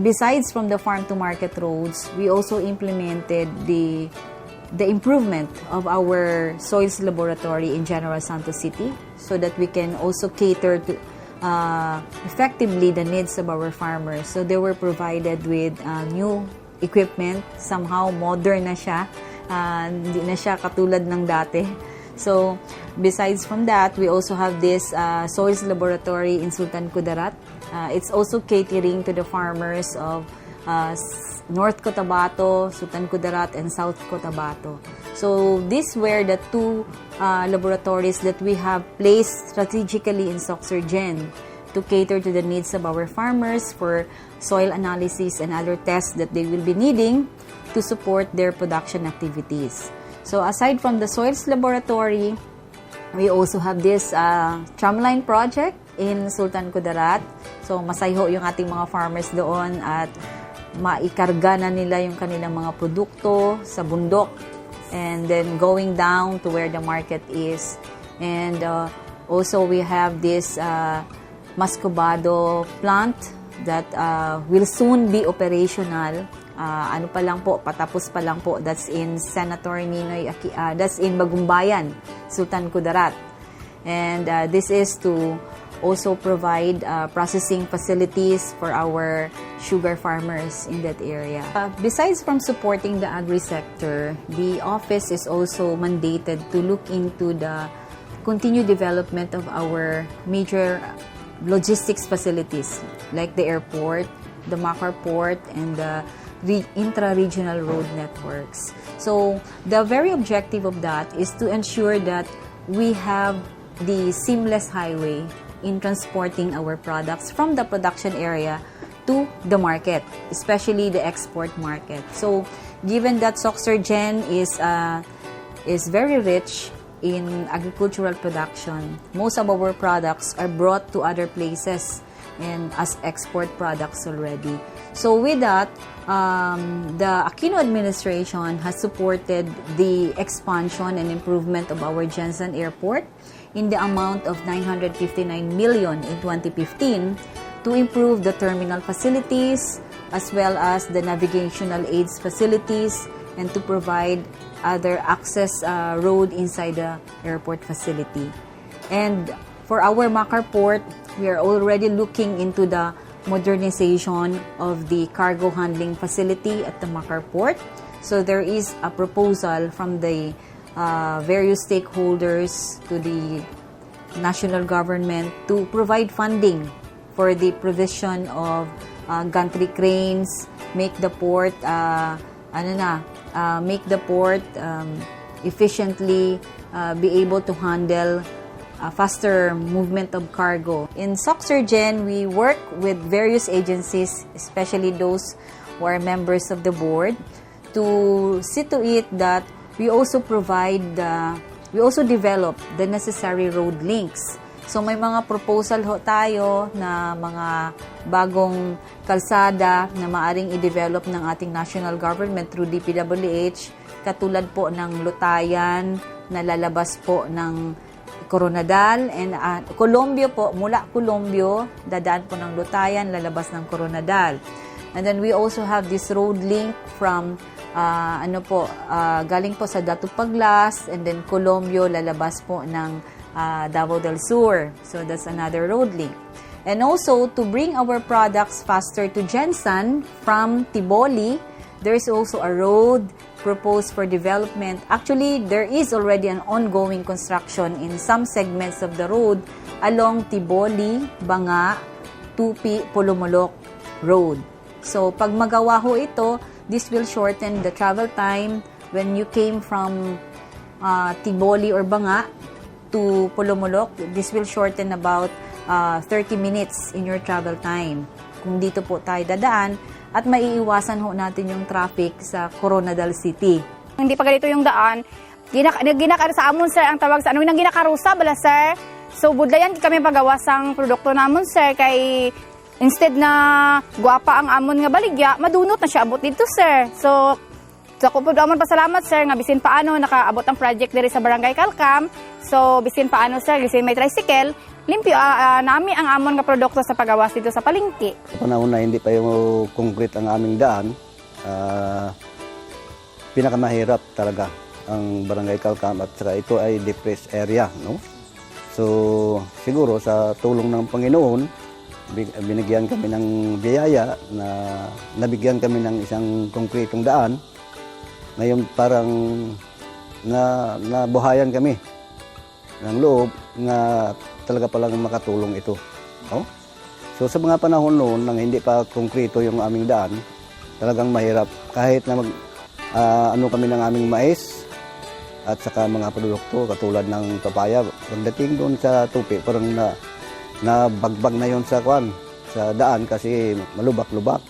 besides from the farm-to-market roads, we also implemented the improvement of our soils laboratory in General Santos City so that we can also cater to effectively the needs of our farmers. So they were provided with new equipment, somehow modern na siya, hindi na siya katulad ng dati. So besides from that, we also have this soils laboratory in Sultan Kudarat. It's also catering to the farmers of North Cotabato, Sultan Kudarat, and South Cotabato. So these were the two laboratories that we have placed strategically in Soxergen to cater to the needs of our farmers for soil analysis and other tests that they will be needing to support their production activities. So aside from the soils laboratory, we also have this tramline project in Sultan Kudarat. So masayho yung ating mga farmers doon at maikarga na nila yung kanilang mga produkto sa bundok and then going down to where the market is. And also we have this Mascobado plant that will soon be operational. Patapos pa lang po. That's in Senator Ninoy that's in Bagumbayan, Sultan Kudarat. And this is to also provide processing facilities for our sugar farmers in that area. Besides from supporting the agri-sector, the office is also mandated to look into the continued development of our major logistics facilities like the airport, the Makar Port, and the intra-regional road networks. So the very objective of that is to ensure that we have the seamless highway in transporting our products from the production area to the market, especially the export market. So given that Soxergen is very rich in agricultural production, most of our products are brought to other places and as export products already. So with that, the Aquino administration has supported the expansion and improvement of our Jensen Airport in the amount of 959 million in 2015 to improve the terminal facilities as well as the navigational aids facilities and to provide other access road inside the airport facility. And for our Makar Port, we are already looking into the modernization of the cargo handling facility at the Makar Port. So there is a proposal from the various stakeholders to the national government to provide funding for the provision of gantry cranes, make the port efficiently be able to handle faster movement of cargo. In Soxergen, we work with various agencies, especially those who are members of the board, to see to it that we also develop the necessary road links. So may mga proposal ho tayo na mga bagong kalsada na maaring i-develop ng ating national government through DPWH, katulad po ng Lutayan na lalabas po ng Coronadal, and Colombio po, mula Colombio, dadaan po ng Lutayan, lalabas ng Coronadal. And then we also have this road link from galing po sa Datu Paglas, and then Colombio, lalabas po ng Davao del Sur. So that's another road link. And also, to bring our products faster to Jensan from Tiboli, there is also a road proposed for development. Actually, there is already an ongoing construction in some segments of the road along Tiboli, Banga, Tupi, Pulumulok Road. So, pag magawa ho ito, this will shorten the travel time when you came from Tiboli or Banga to Pulumulok. This will shorten about 30 minutes in your travel time. Kung dito po tayo dadaan, at maiiwasan ho natin yung traffic sa Coronadal City. Hindi pa ganito yung daan. Ginakar sa amon, sir, ang tawag sa nang ginakarusa, bala, sir. So, budlayan kami pagawa sang produkto namon, sir, kay instead na guwapa ang amon nga baligya, madunot na siya abot dito, sir. So ako po amon pasalamat, sir, nga bisin paano nakaabot ang project diri sa Barangay Calcam. So, bisin paano, sir, bisin may tricycle, limpyo nami ang amon nga produkto sa pagawas dito sa palengke. Sa panahon na hindi pa yung concrete ang aming daan, pinakamahirap talaga ang Barangay Calcam, at saka ito ay depressed area, no? So, siguro sa tulong ng Panginoon, binigyan kami ng biyaya na nabigyan kami ng isang konkretong daan. Ngayon parang nabuhayan kami ng loob na talaga palang makatulong ito. Oh? So sa mga panahon noon nang hindi pa konkreto yung aming daan, talagang mahirap. Kahit na kami ng aming mais at saka mga produkto katulad ng papaya, pagdating doon sa Tupi, parang nabagbag na yon sa daan kasi malubak-lubak.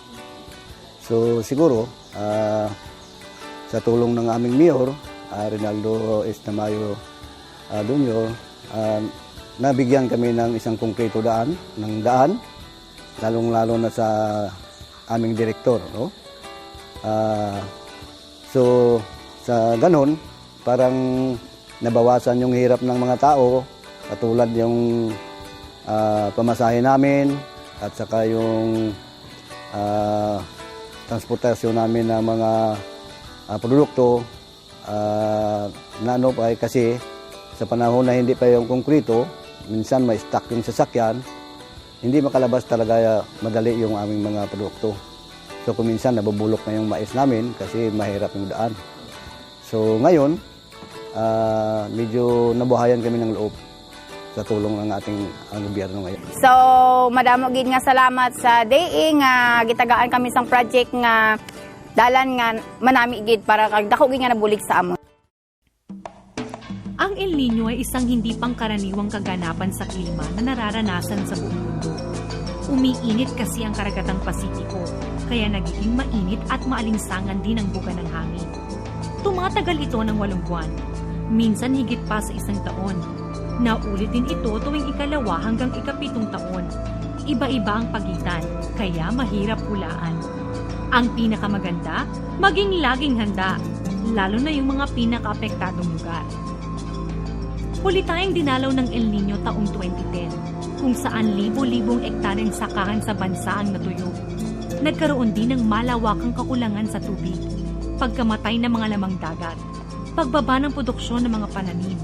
So siguro sa tulong ng aming mayor, Rinaldo Estamayo Jr., nabigyan kami ng isang konkreto daan, lalong-lalo na sa aming direktor. No? So sa ganon, parang nabawasan yung hirap ng mga tao, katulad yung pamasahe namin at saka yung transportasyon namin ng mga produkto kasi sa panahon na hindi pa yung konkreto, minsan may stock yung sasakyan, hindi makalabas talaga madali yung aming mga produkto. So kung minsan nabubulok na yung mais namin kasi mahirap yung daan. So ngayon, medyo nabuhayan kami ng loob sa tulong ng ating gobyerno ngayon. So, madamo gid nga salamat sa DA nga gitagaan kami sang project nga dalan nga manami gid para dako gid nga nabulig sa amon. Ang El Niño ay isang hindi pangkaraniwang kaganapan sa klima na nararanasan sa buong mundo. Umiinit kasi ang karagatang Pasipiko, kaya nagiging mainit at maalinsangan din ang buga ng hangin. Tumatagal ito ng 8 buwan, minsan higit pa sa 1 taon. Naulit din ito tuwing 2 hanggang 7 taon. Iba-iba ang pagitan, kaya mahirap hulaan. Ang pinakamaganda, maging laging handa, lalo na yung mga pinaka-apektadong lugar. Huli tayong dinalaw ng El Niño taong 2010, kung saan libo-libong ektaryeng sakahan sa bansa ang natuyo. Nagkaroon din ng malawakang kakulangan sa tubig, pagkamatay ng mga lamang dagat, pagbaba ng produksyon ng mga pananim,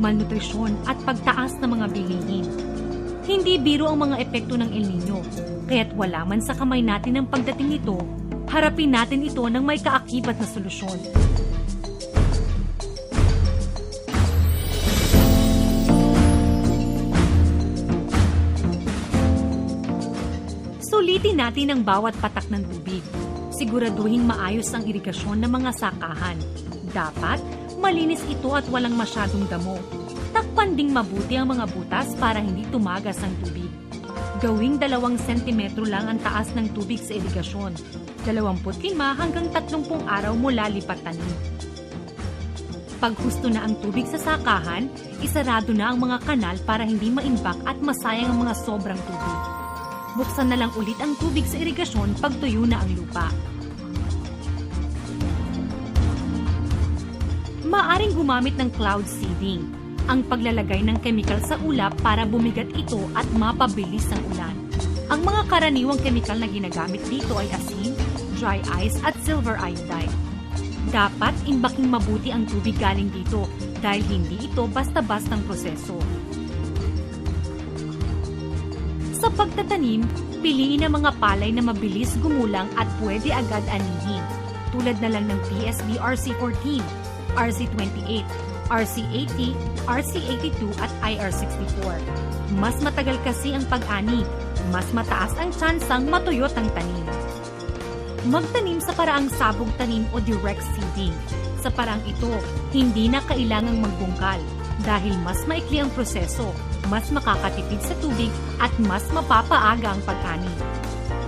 malnutrisyon at pagtaas ng mga bilihin. Hindi biro ang mga epekto ng El Niño, kaya't wala man sa kamay natin ang pagdating nito, harapin natin ito ng may kaakibat na solusyon. Sulitin natin ang bawat patak ng tubig. Siguraduhin maayos ang irigasyon ng mga sakahan. Dapat malinis ito at walang masyadong damo. Takpan ding mabuti ang mga butas para hindi tumagas ang tubig. Gawing 2 sentimetro lang ang taas ng tubig sa irigasyon 25 hanggang 30 araw mula lipat tanim. Pag husto na ang tubig sa sakahan, isarado na ang mga kanal para hindi maimbak at masayang ang mga sobrang tubig. Buksan na lang ulit ang tubig sa irigasyon pag tuyo na ang lupa. Maaring gumamit ng cloud seeding, ang paglalagay ng chemical sa ulap para bumigat ito at mapabilis ang ulan. Ang mga karaniwang chemical na ginagamit dito ay asin, dry ice at silver iodide. Dapat imbaking mabuti ang tubig galing dito dahil hindi ito basta-bastang proseso. Sa pagtatanim, piliin ang mga palay na mabilis gumulang at pwede agad anihin, tulad na lang ng PSB RC14, RC28, RC80, RC82 at IR64. Mas matagal kasi ang pag-ani, mas mataas ang tsansang matuyot ang tanim. Magtanim sa paraang sabog tanim o direct seeding. Sa paraang ito, hindi na kailangang magbungkal dahil mas maikli ang proseso, mas makakatipid sa tubig at mas mapapaaga ang pag-ani.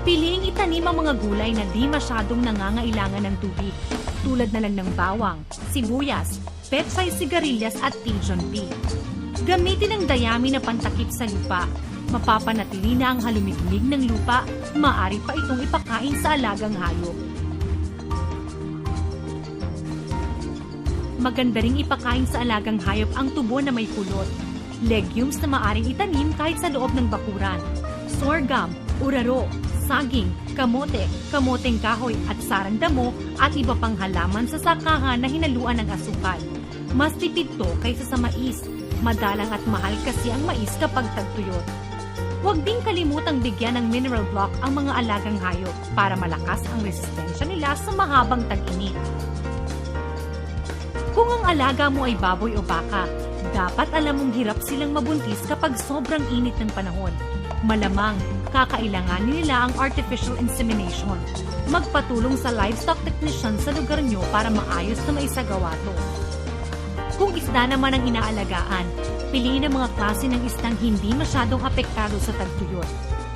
Piliing itanim ang mga gulay na di masyadong nangangailangan ng tubig, tulad na lang ng bawang, sibuyas, pechay sigarilyas at pigeon pea. Gamitin ang dayami na pantakip sa lupa. Mapapanatili na ang halumigmig ng lupa, maaari pa itong ipakain sa alagang hayop. Maganda ring ipakain sa alagang hayop ang tubo na may kulot. Legumes na maaring itanim kahit sa loob ng bakuran. Sorghum, uraro, saging, kamote, kamoteng kahoy at sarang damo at iba pang halaman sa sakahan na hinaluan ng asukal. Mas tipid to kaysa sa mais. Madalang at mahal kasi ang mais kapag tagtuyot. Huwag ding kalimutang bigyan ng mineral block ang mga alagang hayop para malakas ang resistensya nila sa mahabang tag-init. Kung ang alaga mo ay baboy o baka, dapat alam mong hirap silang mabuntis kapag sobrang init ng panahon. Malamang, kakailanganin nila ang artificial insemination. Magpatulong sa livestock technician sa lugar nyo para maayos na maisagawa to. Kung isda naman ang inaalagaan, piliin ang mga klase ng isdang hindi masyadong apektado sa tagtuyot.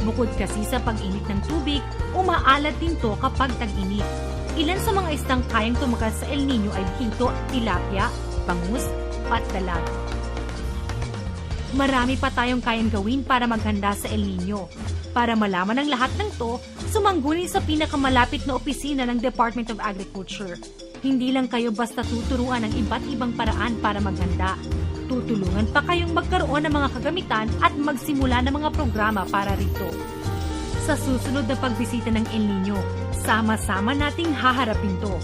Bukod kasi sa pag-init ng tubig, umaalat din to kapag tag-init. Ilan sa mga isdang kayang tumagal sa El Nino ay hito, tilapia, bangus, at dalag. Marami pa tayong kayang gawin para maghanda sa El Nino. Para malaman ang lahat ng to, sumangguni sa pinakamalapit na opisina ng Department of Agriculture. Hindi lang kayo basta tuturuan ng iba't ibang paraan para maghanda. Tutulungan pa kayong magkaroon ng mga kagamitan at magsimula ng mga programa para rito. Sa susunod na pagbisita ng El Nino, sama-sama nating haharapin to.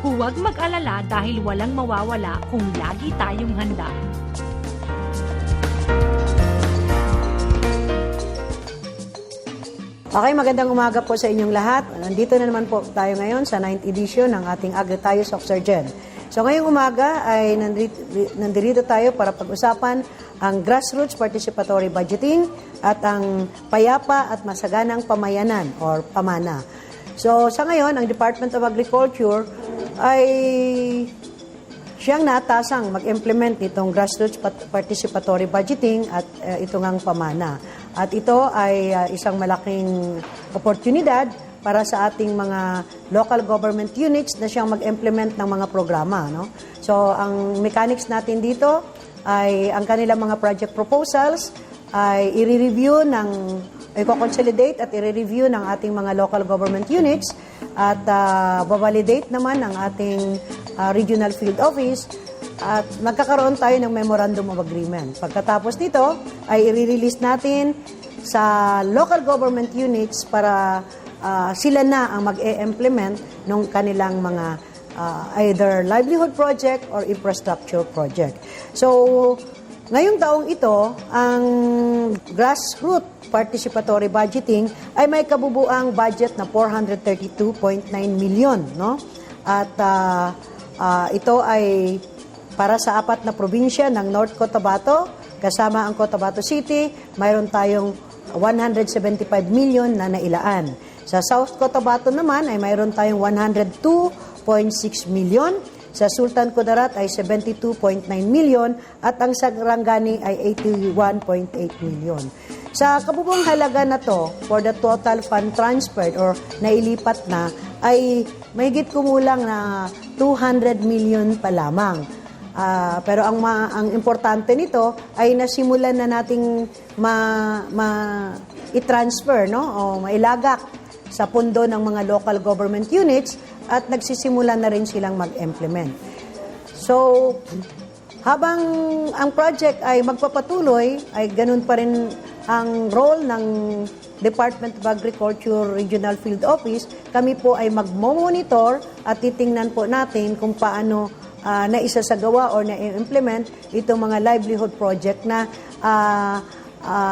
Huwag mag-alala dahil walang mawawala kung lagi tayong handa. Okay, magandang umaga po sa inyong lahat. Nandito na naman po tayo ngayon sa 9th edition ng ating Agri-Tayo Soxergen. So ngayong umaga ay nandito tayo para pag-usapan ang grassroots participatory budgeting at ang payapa at masaganang pamayanan or pamana. So sa ngayon, ang Department of Agriculture ay siyang natasang mag-implement nitong grassroots participatory budgeting at ito ngang pamana. At ito ay isang malaking oportunidad para sa ating mga local government units na siyang mag-implement ng mga programa. No? So, ang mechanics natin dito ay ang kanilang mga project proposals ay i-review i-consolidate at i-review ng ating mga local government units at babalidate naman ng ating regional field office at magkakaroon tayo ng Memorandum of Agreement. Pagkatapos nito, ay i-release natin sa local government units para sila na ang mag-e-implement ng kanilang mga either livelihood project or infrastructure project. So, ngayong taong ito, ang grassroots participatory budgeting ay may kabubuang budget na 432.9 million. No? At ito ay para sa 4 na probinsya ng North Cotabato, kasama ang Cotabato City, mayroon tayong 175 million na nailaan. Sa South Cotabato naman ay mayroon tayong 102.6 million. Sa Sultan Kudarat ay 72.9 million at ang Sarangani ay 81.8 million. Sa kabubuang halaga na to, for the total fund transferred or nailipat na, ay mahigit kumulang na 200 million pa lamang. Pero ang importante nito ay nasimulan na nating i-transfer, no? O mailagak sa pundo ng mga local government units at nagsisimula na rin silang mag-implement. So, habang ang project ay magpapatuloy, ay ganun pa rin ang role ng Department of Agriculture Regional Field Office. Kami po ay magmo-monitor at titingnan po natin kung paano naisasagawa o na-implement itong mga livelihood project na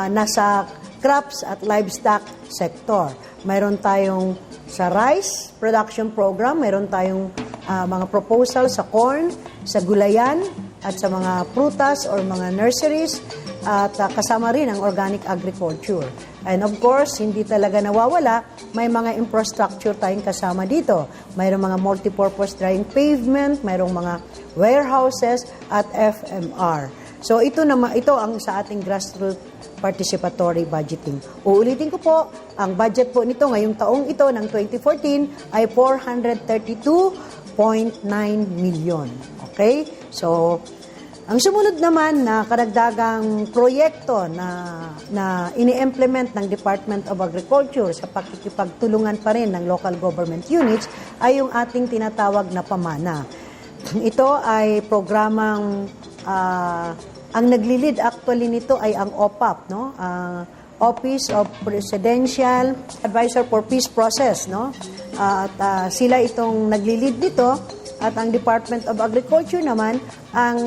nasa crops at livestock sector. Mayroon tayong sa rice production program, mayroon tayong mga proposal sa corn, sa gulayan, at sa mga prutas or mga nurseries, at kasama rin ang organic agriculture. And of course, hindi talaga nawawala, may mga infrastructure tayong kasama dito. Mayroong mga multipurpose drying pavement, mayroong mga warehouses at FMR. So ito ang sa ating grassroots participatory budgeting. Uulitin ko po, ang budget po nito ngayong taong ito ng 2014 ay 432.9 million. Okay? So, ang sumunod naman na karagdagang proyekto na ini-implement ng Department of Agriculture sa pakikipagtulungan pa rin ng local government units ay yung ating tinatawag na pamana. Ito ay programang ang nagli-lead actually nito ay ang OPAP, no? Office of Presidential Advisor for Peace Process, no? At sila itong nagli-lead dito at ang Department of Agriculture naman ang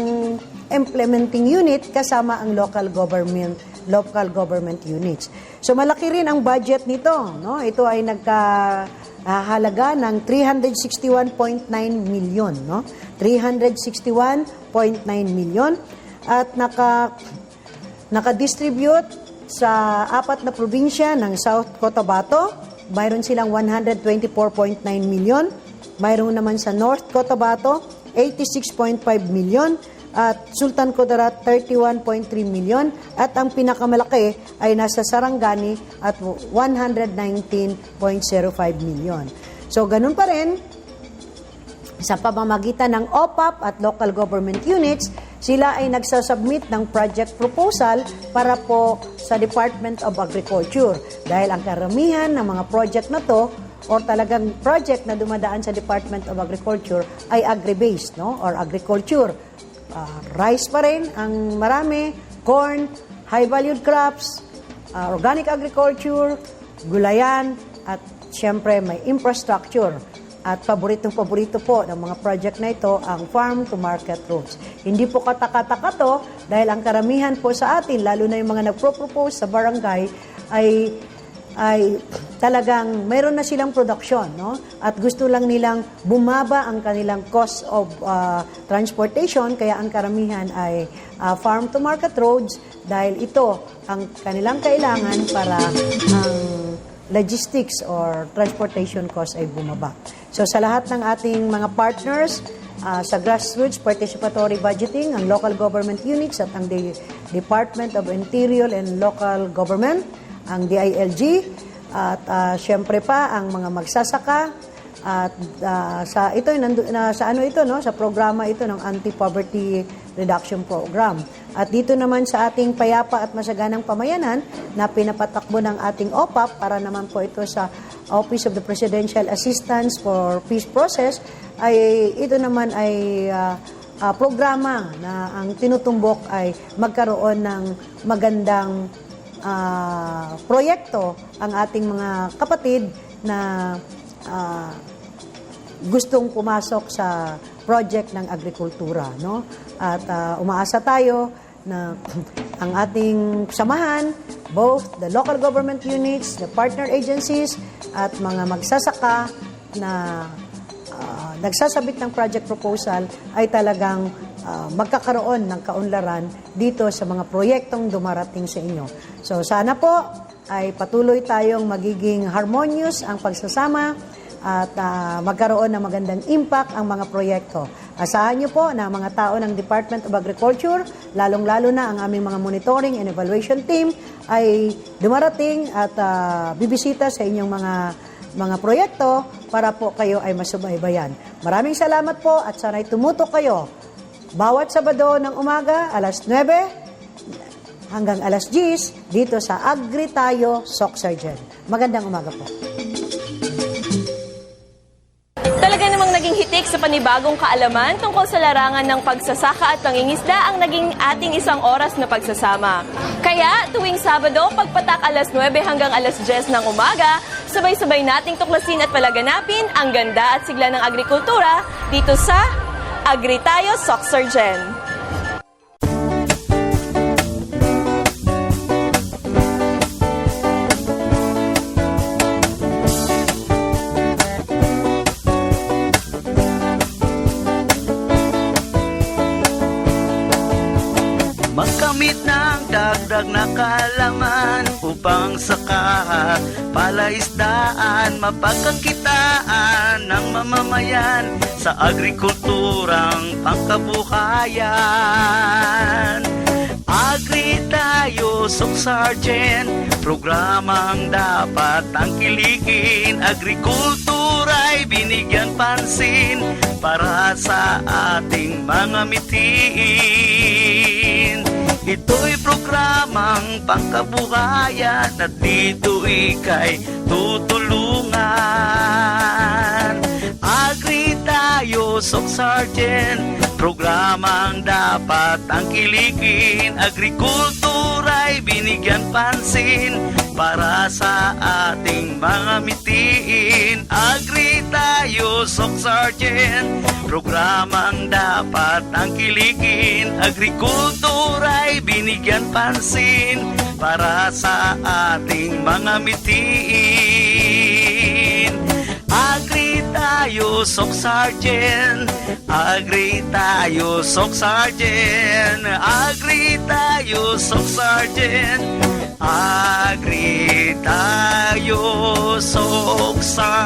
implementing unit kasama ang local government units. So malaki rin ang budget nito, no? Ito ay nagkahalaga ng 361.9 million, no? 361.9 million at naka-distribute sa 4 na probinsya ng South Cotabato. Mayroon silang 124.9 million. Mayroon naman sa North Cotabato 86.5 million at Sultan Kudarat 31.3 million at ang pinakamalaki ay nasa Sarangani at 119.05 million. So ganun pa rin sa pamamagitan ng OPAP at local government units, sila ay nagsasubmit ng project proposal para po sa Department of Agriculture. Dahil ang karamihan ng mga project na to or talagang project na dumadaan sa Department of Agriculture ay agri-based, no? Or agriculture. Rice pa rin ang marami, corn, high-valued crops, organic agriculture, gulayan, at siyempre may infrastructure. At paborito po ng mga project na ito ang farm-to-market routes. Hindi po kataka-taka to dahil ang karamihan po sa atin, lalo na yung mga nagpro-propose sa barangay, ay talagang mayroon na silang production, no? At gusto lang nilang bumaba ang kanilang cost of transportation, kaya ang karamihan ay farm-to-market roads dahil ito ang kanilang kailangan para ang logistics or transportation cost ay bumaba. So sa lahat ng ating mga partners sa grassroots participatory budgeting, ang local government units at ang Department of Interior and Local Government, ang DILG, at syempre pa ang mga magsasaka at sa programa ito ng Anti-Poverty Reduction Program. At dito naman sa ating payapa at masaganang pamayanan na pinapatakbo ng ating OPAP para naman po ito sa Office of the Presidential Assistance for Peace Process, ay ito naman ay programa na ang tinutumbok ay magkaroon ng magandang proyekto ang ating mga kapatid na gustong pumasok sa project ng agrikultura, no? At umaasa tayo na ang ating samahan, both the local government units, the partner agencies, at mga magsasaka na nagsasabit ng project proposal ay talagang magkakaroon ng kaunlaran dito sa mga proyektong dumarating sa inyo. So sana po ay patuloy tayong magiging harmonious ang pagsasama at magkaroon ng magandang impact ang mga proyekto. Asahan niyo po na mga tao ng Department of Agriculture, lalong-lalo na ang aming mga monitoring and evaluation team ay dumarating at bibisita sa inyong mga proyekto para po kayo ay masubaybayan. Maraming salamat po at sana'y tumutok kayo bawat Sabado ng umaga, alas 9 hanggang alas 10 dito sa Agri Tayo Soc-Sargen. Magandang umaga po. Talaga namang naging hitik sa panibagong kaalaman tungkol sa larangan ng pagsasaka at pangingisda ang naging ating isang oras na pagsasama. Kaya tuwing Sabado, pagpatak alas 9 hanggang alas 10 ng umaga, sabay-sabay nating tuklasin at palaganapin ang ganda at sigla ng agrikultura dito sa Agri Tayo Soc-Sargen. Magkamit ng dagdag na kaalaman upang saka palaisdaan mapagkakitaan ng mamamayan sa agrikulturang pangkabuhayan. Agri Tayo Soc-Sargen, programang dapat tangkilikin. Agrikultura'y binigyan pansin para sa ating mga mitiin. Ito'y programang pangkabuhayan at dito ika'y tutulungan. Agri Tayo Soc-Sargen, programang dapat tangkilikin. Agrikultura'y binigyan pansin para sa ating mga mitiin. Agri Tayo Soc-Sargen, programang dapat tangkilikin. Agrikultura'y binigyan pansin para sa ating mga mitiin. Agri Tayo Soc-Sargen, Agri Tayo Soc-Sargen, Agri Tayo Soc-Sargen, Agri Tayo Soc-Sargen.